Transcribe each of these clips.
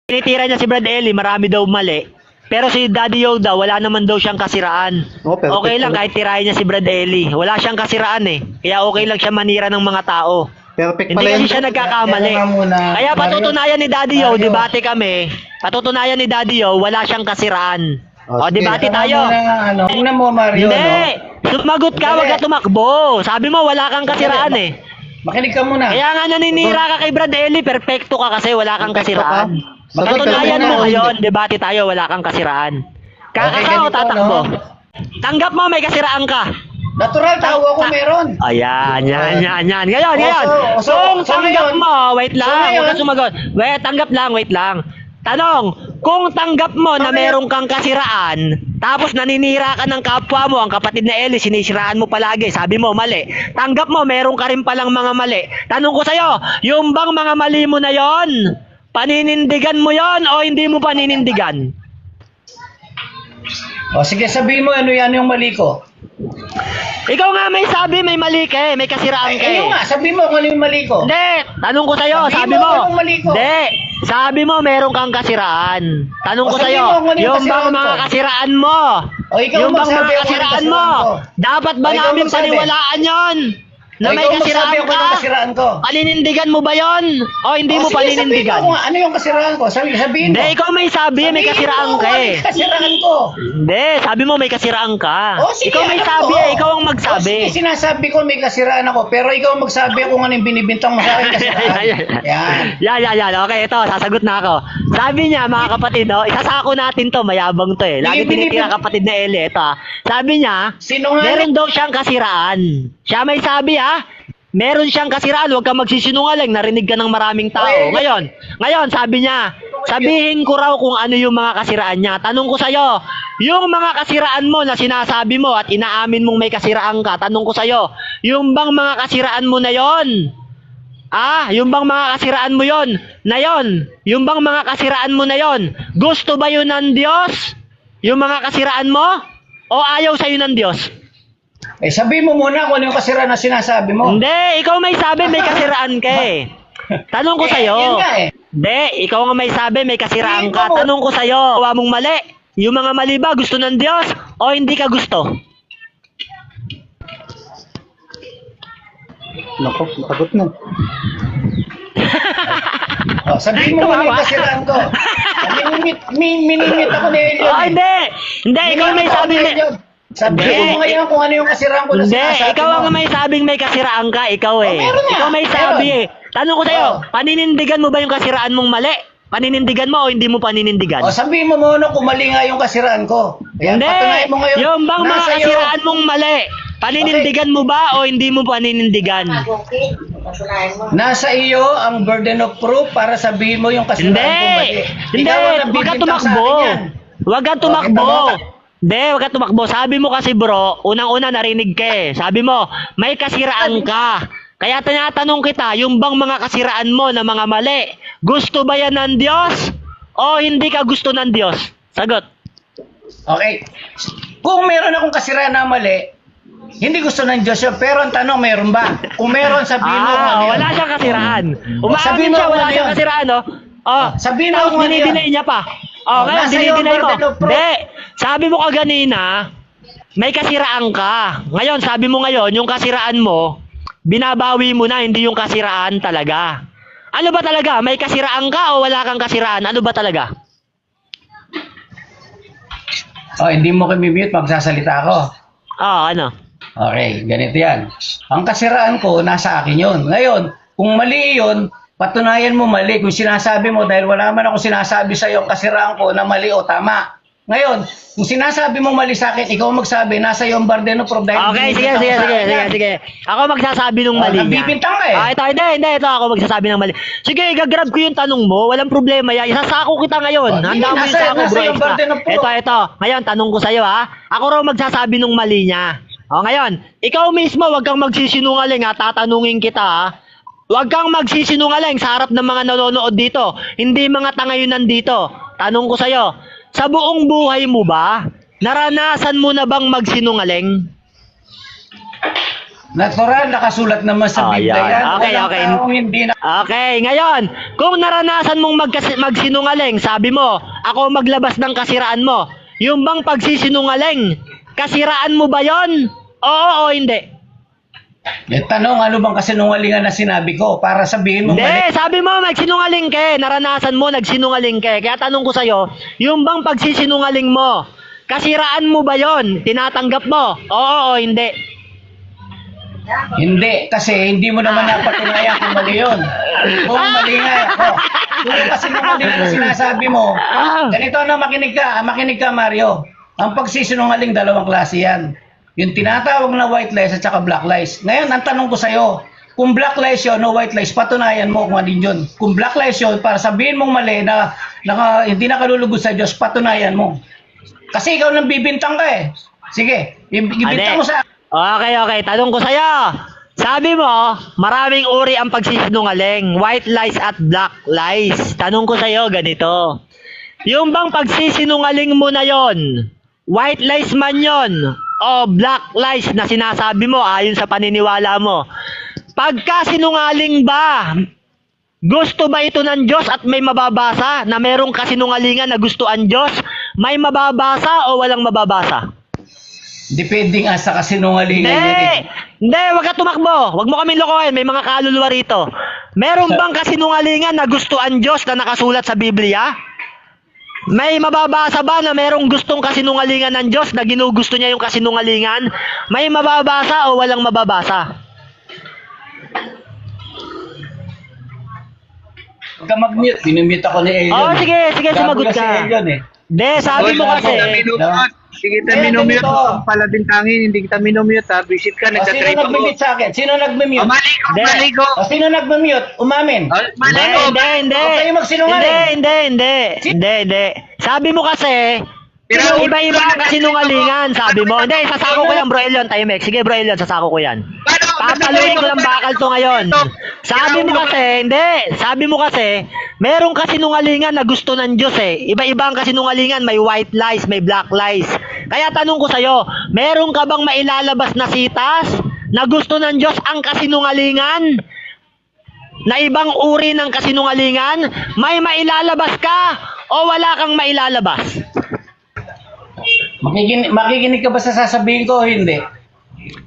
tinitira niya si Brad Ellie, marami daw mali. Pero si Daddy Yoda, wala naman daw siyang kasiraan. Okay lang kahit tirahin niya si Brad Ellie. Wala siyang kasiraan eh. Kaya okay lang siya manira ng mga tao. Perfect Hindi pala kasi yun. siya nagkakamali. Kaya patutunayan ni Daddy Yo, debate kami. Patutunayan ni Daddy Yo, wala siyang kasiraan. O, debate tayo. Tingnan mo, Mario, Hindi! Sumagot ka, wag ka tumakbo. Sabi mo, wala kang kasiraan eh. Makinig ka muna. Kaya nga naninira ka kay Brad Ellie, perfecto ka kasi wala kang kasiraan. Patutunayan mo ngayon, debate tayo, wala kang kasiraan. Kakasa o tatakbo? Tanggap mo, may kasiraan ka. Natural, tao ako meron. Ayan. Ngayon. Kung tanggap mo, wait lang, huwag ka sumagot. Tanggap lang, wait lang. Tanong, kung tanggap mo na meron kang kasiraan, tapos naninira ka ng kapwa mo, ang kapatid na Ellie, sinisiraan mo palagi, sabi mo, mali. Tanggap mo, meron ka rin palang mga mali. Tanong ko sa'yo, yung bang mga mali mo na yon, paninindigan mo yon o hindi mo paninindigan? O sige, sabihin mo ano yan yung mali ko. Ikaw nga may sabi, may mali ka eh, may kasiraan ka eh. Ayun nga, sabihin mo kung ano yung mali ko. Hindi, tanong ko sa'yo, sabi mo. Hindi, sabi mo meron kang kasiraan. Tanong ko sa'yo, yung bang mga kasiraan mo? Yung bang mga kasiraan mo? Dapat ba namin paniwalaan yon? Na may kasiraan ka? Paninindigan mo ba yon? O hindi mo paninindigan? Ano yung kasiraan ko? Sabihin mo. Hindi, ikaw may sabi, may kasiraan ka eh. Kasiraan ko. Hindi, sabi mo may kasiraan ka. Sige, Ikaw may sabi eh, ikaw ang magsabi. Sige, sinasabi ko may kasiraan ako, pero ikaw ang magsabi kung ano yung binibintang mo sa akin kasiraan. Yan. Okay, ito, sasagot na ako. Sabi niya, mga kapatid, isasako natin to, mayabang to eh. Lagi tinitira kapatid na Eli, ito Sabi niya, meron daw siyang kasiraan. Siya may sabi meron siyang kasiraan, huwag kang magsisinungaling, narinig ka ng maraming tao. Ngayon, sabi niya, sabihin ko raw kung ano yung mga kasiraan niya. Tanong ko sa'yo, yung mga kasiraan mo na sinasabi mo at inaamin mong may kasiraan ka, tanong ko sa'yo, yung bang mga kasiraan mo na yon? Yung bang mga kasiraan mo yon? Yung bang mga kasiraan mo na yon? Gusto ba yun ng Diyos? Yung mga kasiraan mo? O ayaw sa'yo ng Diyos? Sabihin mo muna kung ano yung kasiraan na sinasabi mo. Hindi, ikaw may sabi may kasiraan ka eh. Tanong ko sa'yo. Yun nga eh. Hindi, ikaw nga may sabi may kasiraan ka. Tanong ko sa'yo, gawa mong mali. Yung mga mali ba gusto ng Diyos o hindi ka gusto? Nako, nakagot na. Sabihin mo muna yung kasiraan ko. Minimit ako ni Elion. Hindi, ikaw may sabi Sabihin mo ngayon kung ano yung kasiraan ko na sinasabi mo. Hindi, ikaw ang may sabing may kasiraan ka, ikaw eh. Ikaw may sabi eh. Tanong ko sa'yo, paninindigan mo ba yung kasiraan mong mali? Paninindigan mo o hindi mo paninindigan? Sabihin mo muna kung mali nga yung kasiraan ko. Hindi, yung bang mga kasiraan mong mali, paninindigan mo ba o hindi mo paninindigan? Nasa iyo ang burden of proof para sabihin mo yung kasiraan ko mali. Hindi, wag ka tumakbo. Wag ka tumakbo. Hindi, wag ka tumakbo. Sabi mo kasi bro, unang-una narinig ka eh. Sabi mo, may kasiraan ka. Kaya tinatanong kita, yung bang mga kasiraan mo na mga mali, gusto ba yan ng Diyos o hindi ka gusto ng Diyos? Sagot. Okay. Kung meron akong kasiraan na mali, hindi gusto ng Diyos yun. Pero ang tanong, meron ba? Kung meron, sabihin mo kung ano yun. Wala siyang kasiraan. Umaamin siya, wala siyang kasiraan, no? Sabihin mo kung ano yun. Dinidinay niya pa. Ngayon, dinidinay mo. Hindi. Sabi mo kaganina, may kasiraan ka. Ngayon, sabi mo ngayon, yung kasiraan mo, binabawi mo na, hindi yung kasiraan talaga. Ano ba talaga? May kasiraan ka o wala kang kasiraan? Ano ba talaga? Hindi mo kami-mute, magsasalita ako. Ano? Okay, ganito yan. Ang kasiraan ko, nasa akin yun. Ngayon, kung mali yun, patunayan mo mali. Kung sinasabi mo, dahil wala man ako sinasabi sa iyo ang kasiraan ko na mali o tama. Ngayon, kung sinasabi mo mali sa akin, ikaw magsabi, nasa iyo ang burden of proof. Okay, sige. Ako magsasabi ng mali niya. Nagbibintang ka eh. Ito ako magsasabi ng mali. Sige, gagrab ko yung tanong mo. Walang problema yan. Isasako kita ngayon. Handa mo yung sako, bro. Ito. Ngayon, tanong ko sa'yo Ako raw magsasabi ng mali niya. Ngayon, ikaw mismo, wag kang magsisinungaling tatanungin kita Wag kang magsisinungaling sa harap ng mga nanonood dito. Hindi mga tanga yun nandito. Tanong ko sa'yo, sa buong buhay mo ba, naranasan mo na bang magsinungaling? Natural, nakasulat naman sa Oh, Biblia yan. yan. Okay, Walang okay. taong hindi na... Okay, ngayon, kung naranasan mong magsinungaling, sabi mo, ako maglabas ng kasiraan mo. Yung bang pagsisinungaling, kasiraan mo ba yon? Oo o hindi? Tanong, ano bang kasinungalingan na sinabi ko para sabihin mo mali? Hindi, sabi mo magsinungaling ka, naranasan mo nagsinungaling ka. Kaya tanong ko sa'yo, yung bang pagsisinungaling mo, kasiraan mo ba yon? Tinatanggap mo? Oo o hindi? Hindi, kasi hindi mo naman napatunayan kung mali yun. Kung mali nga ako. Kung kasinungaling na sinasabi mo, ganito na makinig ka Mario. Ang pagsisinungaling, dalawang klase yan. Yung tinatawag na white lies at saka black lies. Ngayon, ang tanong ko sa'yo, kung black lies yun o white lies, patunayan mo kung alin yun. Kung black lies yun, para sabihin mong mali na hindi nakalulugod sa Diyos, patunayan mo. Kasi ikaw nang bibintang ka eh. Sige, ibintang mo sa... Okay. Tanong ko sa'yo. Sabi mo, maraming uri ang pagsisinungaling. White lies at black lies. Tanong ko sa'yo, ganito. Yung bang pagsisinungaling mo na yon, white lies man yon, o black lies na sinasabi mo ayon sa paniniwala mo, pagka sinungaling ba, gusto ba ito ng Diyos at may mababasa na merong kasinungalingan na gusto ang Diyos? May mababasa o walang mababasa? Depende nga sa kasinungalingan. Hindi, wag ka tumakbo. Wag mo kaming lokohin, may mga kaluluwa rito. Meron bang kasinungalingan na gusto ang Diyos na nakasulat sa Biblia? May mababasa ba na merong gustong kasinungalingan ng Diyos na ginugusto niya yung kasinungalingan? May mababasa o walang mababasa? Huwag ka mag-mute. Binumute ako ni Elion. Oh, sige, sumagot Si ka. Elion eh. Hindi, sabi mo kasi. Hindi kita minumute mo. Pala bintangin, hindi kita minumute ha. Visit ka, Sino nagtatrip ako. nag-mute sa akin? Sino nag-mute? Mali ko. Sino nag-mute? Umamin. Mali ko. Hindi. Huwag kayo magsinungaling. Hindi. Sabi mo kasi, iba-iba ang kasinungalingan, sabi mo. Hindi, sasako ko yan, Bro Elion, Timex. Sige, Bro Elion, sasako ko yan. Papaluin ko ng bakal to ngayon. Sabi mo kasi, merong kasinungalingan na gusto ng Diyos eh. Iba-iba ang kasinungalingan, may white lies, may black lies. Kaya tanong ko sa'yo, meron ka bang mailalabas na sitas na gusto ng Diyos ang kasinungalingan? Na ibang uri ng kasinungalingan? May mailalabas ka o wala kang mailalabas? Makikinig ka ba sa sasabihin ko o hindi?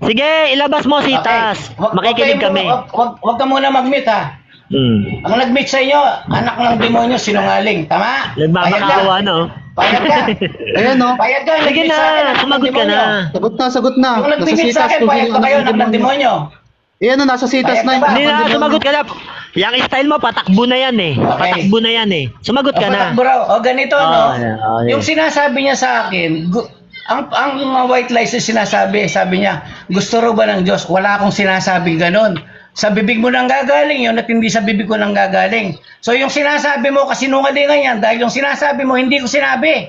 Sige, ilabas mo sitas. Makikinig kami. Huwag ka muna mag-mute ha. Ang nag-mute sa inyo, anak ng demonyo, sinungaling. Tama? Nagmamakawa, no? Payag ka. Ayan no. Payag ka. Sige nag-mute sa akin, na, anak ng sumagot ka demonyo. na. Sagot na. Kung Nasa nag-mute sa sitas akin, kung payag sino ka kayo, ang anak ng demonyo. Ayan no, nasa sitas na Payag ka ba? Hindi na, sumagot ka na. Yung style mo, patakbo na yan eh. Okay. Patakbo na yan eh. Sumagot ka na. Patakbo raw. O ganito, no? Okay. Yung sinasabi niya sa akin, ang mga white lies na sinasabi, sabi niya, gusto raw ba ng Diyos? Wala akong sinasabing ganun. Sa bibig mo nang gagaling yun at hindi sa bibig ko nang gagaling. So yung sinasabi mo, kasinungalingan yan dahil yung sinasabi mo, hindi ko sinabi.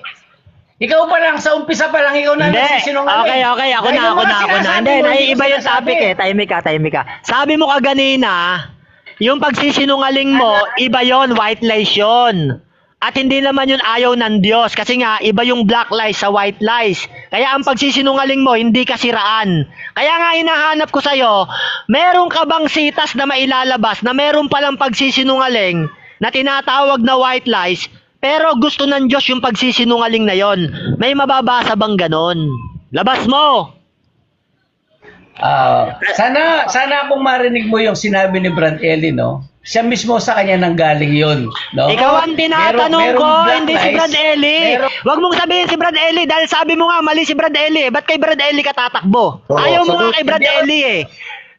Ikaw pa lang, sa umpisa pa lang, ikaw na Hindi. nagsisinungaling. Okay. Ako Dahil yung mga na. sinasabi Hindi, mo, naiiba ko yung topic sinasabi. eh. Tahimik ka. Sabi mo kaganina, yung pagsisinungaling mo, iba yon, white lies yon. At hindi naman yun ayaw ng Diyos. Kasi nga, iba yung black lies sa white lies. Kaya ang pagsisinungaling mo, hindi kasiraan. Kaya nga hinahanap ko sa'yo, meron ka bang sitas na mailalabas na meron palang pagsisinungaling na tinatawag na white lies, pero gusto ng Diyos yung pagsisinungaling na yon? May mababasa bang ganon? Labas mo! Sana kung marinig mo yung sinabi ni Brad Ellie, no? Siya mismo sa kanya nanggaling yun, no? Ikaw ang tinatanong Merong ko, black hindi si lies, Brad Ellie. Huwag mong sabihin si Brad Ellie dahil sabi mo nga mali si Brad Ellie. Ba't kay Brad Ellie ka tatakbo? Ayaw mo nga kay Brad Ellie eh.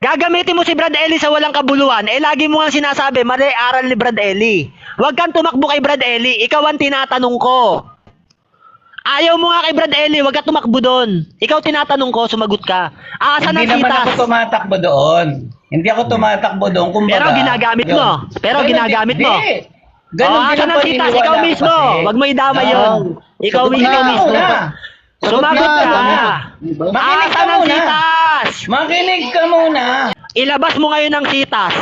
Gagamitin mo si Brad Ellie sa walang kabuluhan. Lagi mo nga sinasabi, mali aral ni Brad Ellie. Huwag kang tumakbo kay Brad Ellie. Ikaw ang tinatanong ko. Ayaw mo nga kay Brad Ellie, huwag ka tumakbo doon. Ikaw tinatanong ko, sumagot ka. Asa ng Hindi naman sitas? ako tumatakbo doon. Hindi ako tumatakbo doon. Kumbaga, Pero ginagamit mo. Pero ginagamit mo. Ganun din asa ang ng sitas? paniniwala Ikaw ko mismo. kasi. Huwag mo idama No. yun. Ikaw Sagot mismo. na. Sumagot Sagot ka. na. Makinig Asa ka ng muna. sitas? Makinig ka muna. Ilabas mo ngayon ng sitas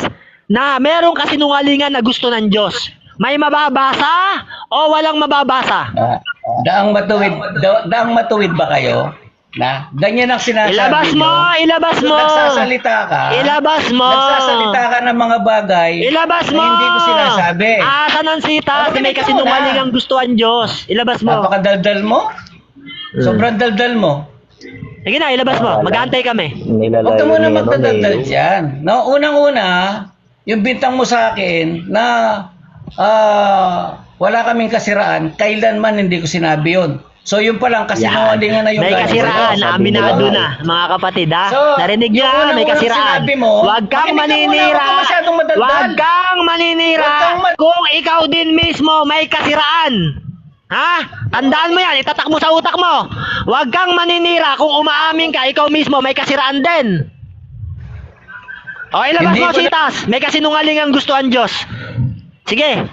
na merong kasinungalingan na gusto ng Diyos. May mababasa o walang mababasa? Daang matuwid ba kayo? Na, ganyan ang sinasabi Ilabas mo, nyo. ilabas mo. Nagsasalita ka. Ilabas mo. Nagsasalita ka ng mga bagay Ilabas na mo. hindi ko sinasabi. Asa ng sitas, Oh, may ganito kasinungaling na. ang gustuhan Diyos. Ilabas mo. Napakadaldal mo. Sobrang daldal mo. Sige na, ilabas mo. Mag-aantay kami. Huwag ka muna magdadaldal dyan. No, unang-una, yung bintang mo sa akin na wala kaming kasiraan, kailanman hindi ko sinabi yun. So yun pa lang, kasinungalingan na yung May galing kasiraan, sa'yo. aminado na, mga kapatid, ha? So, Narinig niyo, yung ha? May unang-unang kasiraan. sinabi mo, Huwag kang makinig ka muna, maninira. huwag ka masyadong madaldal. Huwag kang maninira Huwag kang kung ikaw din mismo may kasiraan. Ha? Tandaan mo yan, itatak mo sa utak mo. Huwag kang maninira kung umaamin ka, ikaw mismo may kasiraan din. Okay, labas Hindi mo, ko na- sitas. May kasinungaling ang gustuhan Diyos. Sige.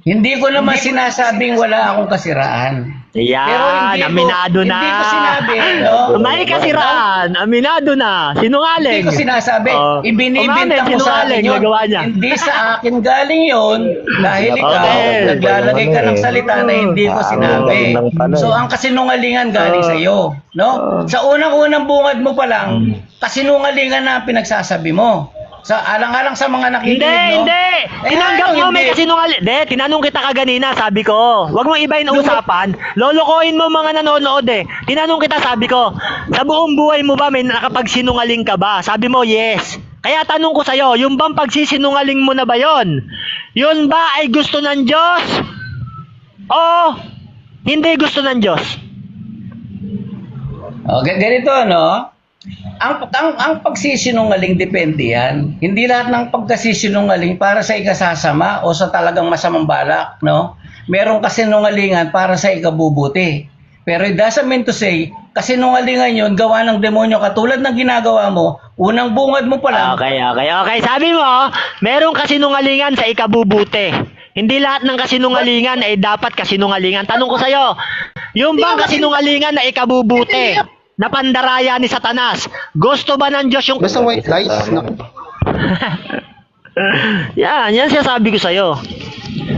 Hindi ko naman sinasabing wala akong kasiraan. Yan, aminado na. Hindi ko sinabi, no? May kasiraan, aminado na. Sinungaling. Hindi ko sinasabi. Oh. Ibinibintang mo sa akin Sinungaling, yun. nagawa niya. Hindi sa akin galing yun. Dahil ikaw, Okay. naglalagay ka ng salita na hindi ko sinabi. So, ang kasinungalingan galing sa iyo. No? Sa unang-unang bungad mo pa lang, kasinungalingan na ang pinagsasabi mo. Sa alang-alang sa mga nakikinig, no? Hindi. Tinanggap mo may hindi? kasinungaling. Hindi, tinanong kita kaganina, sabi ko. Huwag mong ibahin ang usapan. Lolokohin mo mga nanonood eh. Tinanong kita, sabi ko, sa buong buhay mo ba may nakapagsinungaling ka ba? Sabi mo, yes. Kaya tanong ko sa'yo, yung bang pagsisinungaling mo na ba yon? Yun ba ay gusto ng Diyos? O hindi gusto ng Diyos? O, ganito, no? Ang pagsisinungaling depende yan. Hindi lahat ng pagkasisinungaling para sa ikasasama o sa talagang masamang balak, no? Merong kasinungalingan para sa ikabubuti. Pero it doesn't mean to say, kasinungalingan yun, gawa ng demonyo katulad ng ginagawa mo, unang bungad mo pa lang. Okay. Sabi mo, merong kasinungalingan sa ikabubuti. Hindi lahat ng kasinungalingan ay dapat kasinungalingan. Tanong ko sa'yo, yung bang kasinungalingan na ikabubuti, na pandaraya ni Satanas, gusto ba ng Diyos yung... Basta white lies. Naku. yan siya sabi ko sa'yo.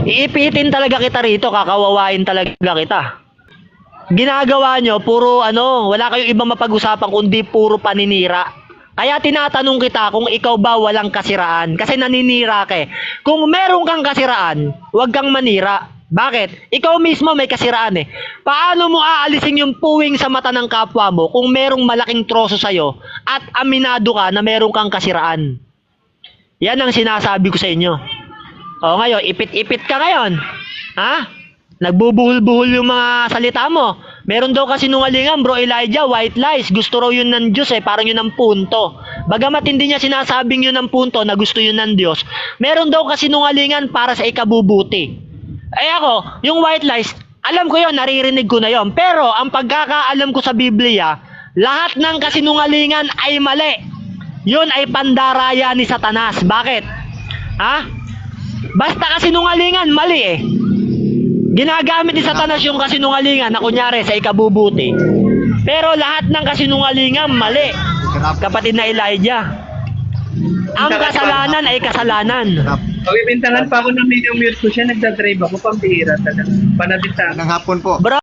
Iipitin talaga kita rito, kakawawain talaga kita. Ginagawa nyo, puro wala kayong ibang mapag-usapan kundi puro paninira. Kaya tinatanong kita kung ikaw ba walang kasiraan. Kasi naninira ka eh. Kung meron kang kasiraan, huwag kang manira. Bakit? Ikaw mismo may kasiraan eh. Paano mo aalisin yung puwing sa mata ng kapwa mo kung merong malaking troso sa'yo at aminado ka na meron kang kasiraan? Yan ang sinasabi ko sa inyo. O ngayon, ipit-ipit ka ngayon. Ha? Nagbubuhol-buhol yung mga salita mo. Meron daw kasi nungalingan, bro Elijah, white lies. Gusto raw yun ng Diyos eh, parang yun ang punto. Bagamat hindi niya sinasabing yun ang punto na gusto yun ng Diyos, meron daw kasi nungalingan para sa ikabubuti. Ay ako, yung white lies, alam ko yun, naririnig ko na yun. Pero ang pagkakaalam ko sa Biblia, lahat ng kasinungalingan ay mali. Yun ay pandaraya ni Satanas. Bakit? Ha? Basta kasinungalingan, mali eh. Ginagamit ni Satanas yung kasinungalingan na kunyari sa ikabubuti. Pero lahat ng kasinungalingan, mali. Kapatid na Elijah. Ang kasalanan ay kasalanan. Pabibintangan pa ako ng mute ko siya, nagdadrive ako, pambihira talaga. Panabintangan. Ng hapon po. Bro,